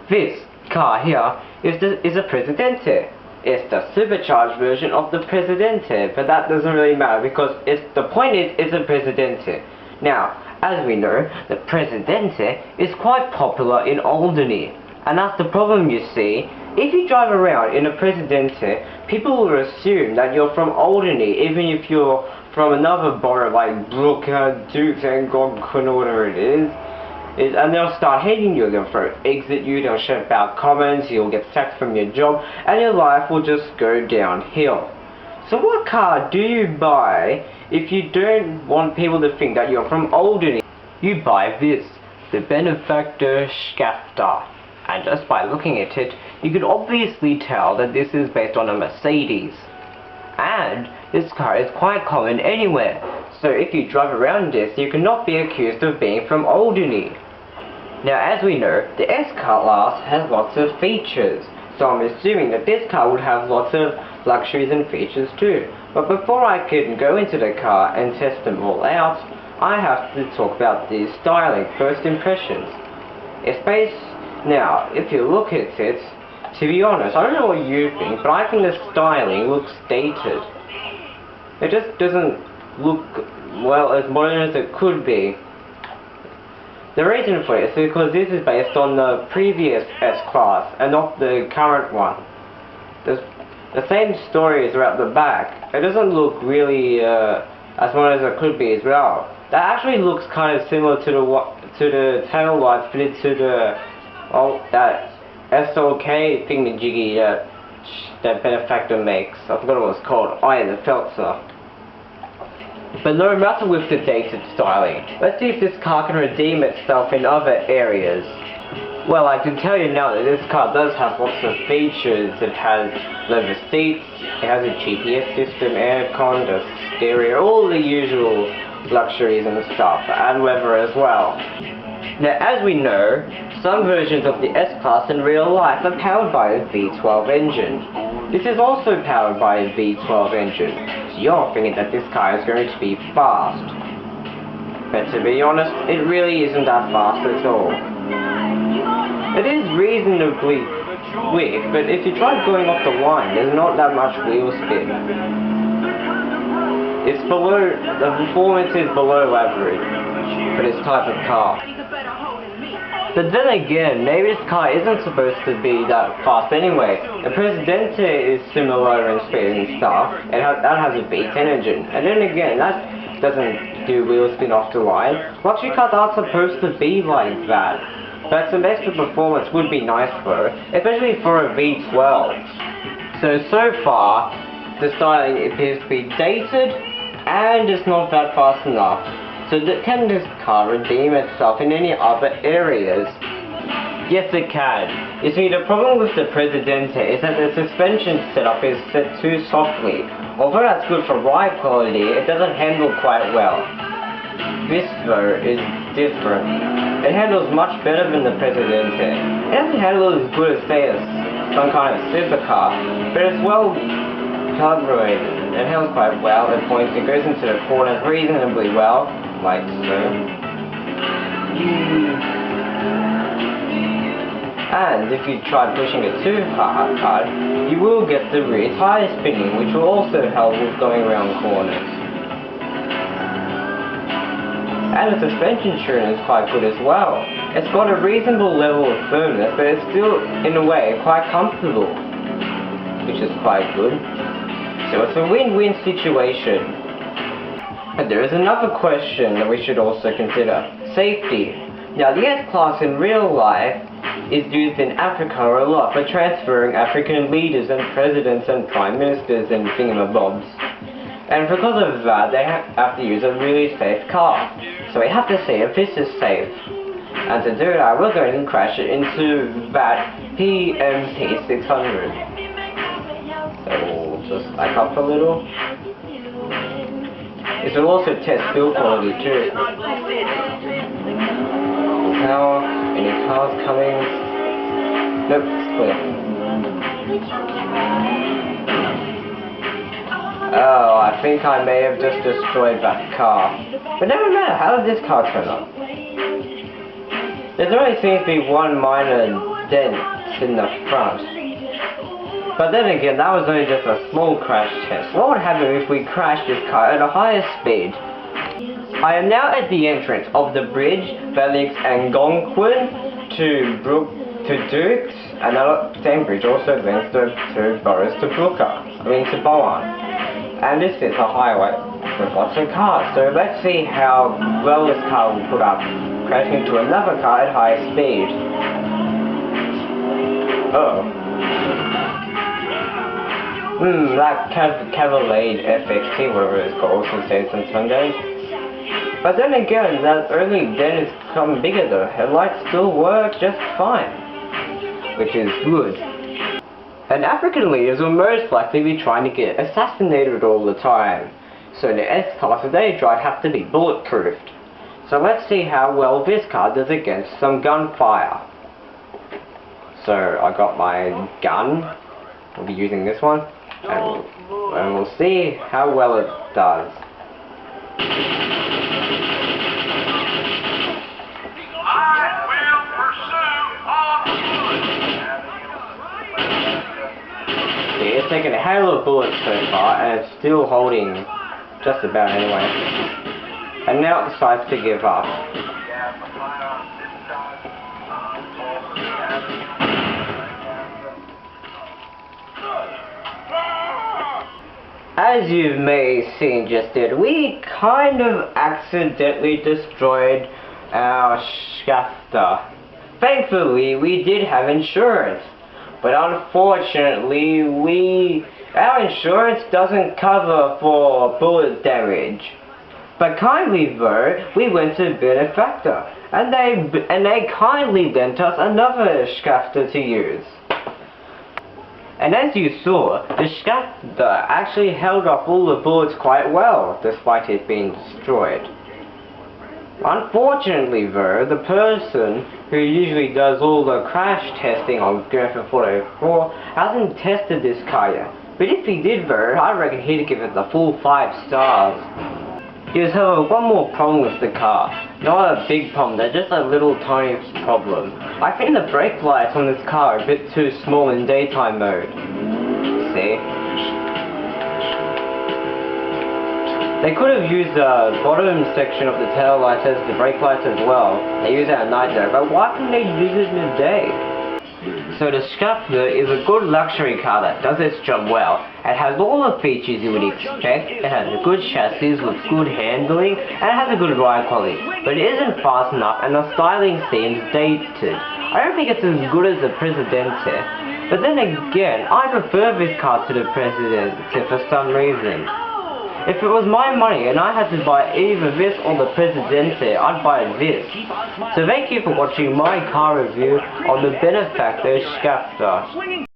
This car here is a Presidente. It's the supercharged version of the Presidente, but that doesn't really matter because the point is it's a Presidente. Now, as we know, the Presidente is quite popular in Alderny, and that's the problem, you see. If you drive around in a Presidente, people will assume that you're from Alderny, even if you're from another borough like Brooker, Dukes, and Godkin, or whatever it is. And they'll start hating you, they'll throw exit you, they'll shout out comments, you'll get sacked from your job, and your life will just go downhill. So what car do you buy if you don't want people to think that you're from Albany? You buy this, the Benefactor Schafter. And just by looking at it, you can obviously tell that this is based on a Mercedes. And this car is quite common anywhere, so if you drive around this, you cannot be accused of being from Alderney. Now, as we know, the S-Class has lots of features, so I'm assuming that this car would have lots of luxuries and features too. But before I can go into the car and test them all out, I have to talk about the styling, first impressions. It's based, now, if you look at it, to be honest, I don't know what you think, but I think the styling looks dated. It just doesn't look, well, as modern as it could be. The reason for it is because this is based on the previous S-Class and not the current one. The same story is throughout the back. It doesn't look really as modern as it could be as well. That actually looks kind of similar to the tail light fitted to the that SLK thingamajiggy that Benefactor makes. I forgot what it was called. Oh yeah, the Feltzer. But no matter with the dated styling, let's see if this car can redeem itself in other areas. Well, I can tell you now that this car does have lots of features. It has leather seats, it has a GPS system, aircon, the stereo, all the usual luxuries and stuff, and weather as well. Now, as we know, some versions of the S-Class in real life are powered by a V12 engine. This is also powered by a V12 engine, so you're thinking that this car is going to be fast. But to be honest, it really isn't that fast at all. It is reasonably quick, but if you try going off the line, there's not that much wheel spin. It's below, the performance is below average for this type of car. But then again, maybe this car isn't supposed to be that fast anyway. The Presidente is similar in speed and stuff, and that has a V10 engine. And then again, that doesn't do wheel spin off the line. Luxury cars aren't supposed to be like that. But some extra performance would be nice though, especially for a V12. So far, the styling appears to be dated, and it's not that fast enough. So can this car redeem itself in any other areas? Yes, it can. You see, the problem with the Presidente is that the suspension setup is set too softly. Although that's good for ride quality, it doesn't handle quite well. This though is different. It handles much better than the Presidente. It doesn't handle as good as, say, some kind of supercar, but it's well calibrated. It handles quite well at points. It goes into the corners reasonably well, like so. And if you try pushing it too hard, you will get the rear tire spinning, which will also help with going around corners. And the suspension tune is quite good as well. It's got a reasonable level of firmness, but it's still, in a way, quite comfortable, which is quite good. So it's a win-win situation. But there is another question that we should also consider. Safety. Now, the S-Class in real life is used in Africa a lot for transferring African leaders and presidents and prime ministers and thingamabobs. And because of that, they have to use a really safe car. So we have to see if this is safe. And to do that, we're going to crash it into that PMP 600. So we'll just back up a little. It will also test fuel quality too. Power, any cars coming? Nope, it's clear. Oh, I think I may have just destroyed that car. But never matter, how did this car turn up? There only seems to be one minor dent in the front. But then again, that was only just a small crash test. What would happen if we crashed this car at a higher speed? I am now at the entrance of the bridge, Felix and Gonquin to Dukes, and that same bridge also links to Boris to Bowen. And this is a highway with lots of cars, so let's see how well this car will put up, crashing into another car at high speed. That Cavalade FXT, whatever it's called, also says on Sundays. But then again, that early dent is become bigger though. Headlights still work just fine, which is good. And African leaders will most likely be trying to get assassinated all the time, so the S-Class that they drive have to be bulletproofed. So let's see how well this car does against some gunfire. So I got my gun, I'll be using this one, and we'll see how well it does. It's taken a hail of bullets so far, and it's still holding just about anyway. And now it decides to give up. As you may have seen just then, we kind of accidentally destroyed our Schafter. Thankfully, we did have insurance. But unfortunately, our insurance doesn't cover for bullet damage. But kindly though, we went to Benefactor, and they kindly lent us another Schafter to use. And as you saw, the Schafter actually held off all the bullets quite well, despite it being destroyed. Unfortunately though, the person who usually does all the crash testing on Grand Theft Auto 4 hasn't tested this car yet. But if he did though, I reckon he'd give it the full 5 stars. He has one more problem with the car. Not a big problem, they're just a little tiny problem. I think the brake lights on this car are a bit too small in daytime mode. See? They could have used the bottom section of the tail lights as the brake lights as well. They use it at night though, but why couldn't they use it in the day? So the Schafter is a good luxury car that does its job well. It has all the features you would expect. It has a good chassis with good handling, and it has a good ride quality. But it isn't fast enough, and the styling seems dated. I don't think it's as good as the Presidente. But then again, I prefer this car to the Presidente for some reason. If it was my money and I had to buy either this or the Presidente, I'd buy this. So thank you for watching my car review on the Benefactor Schafter.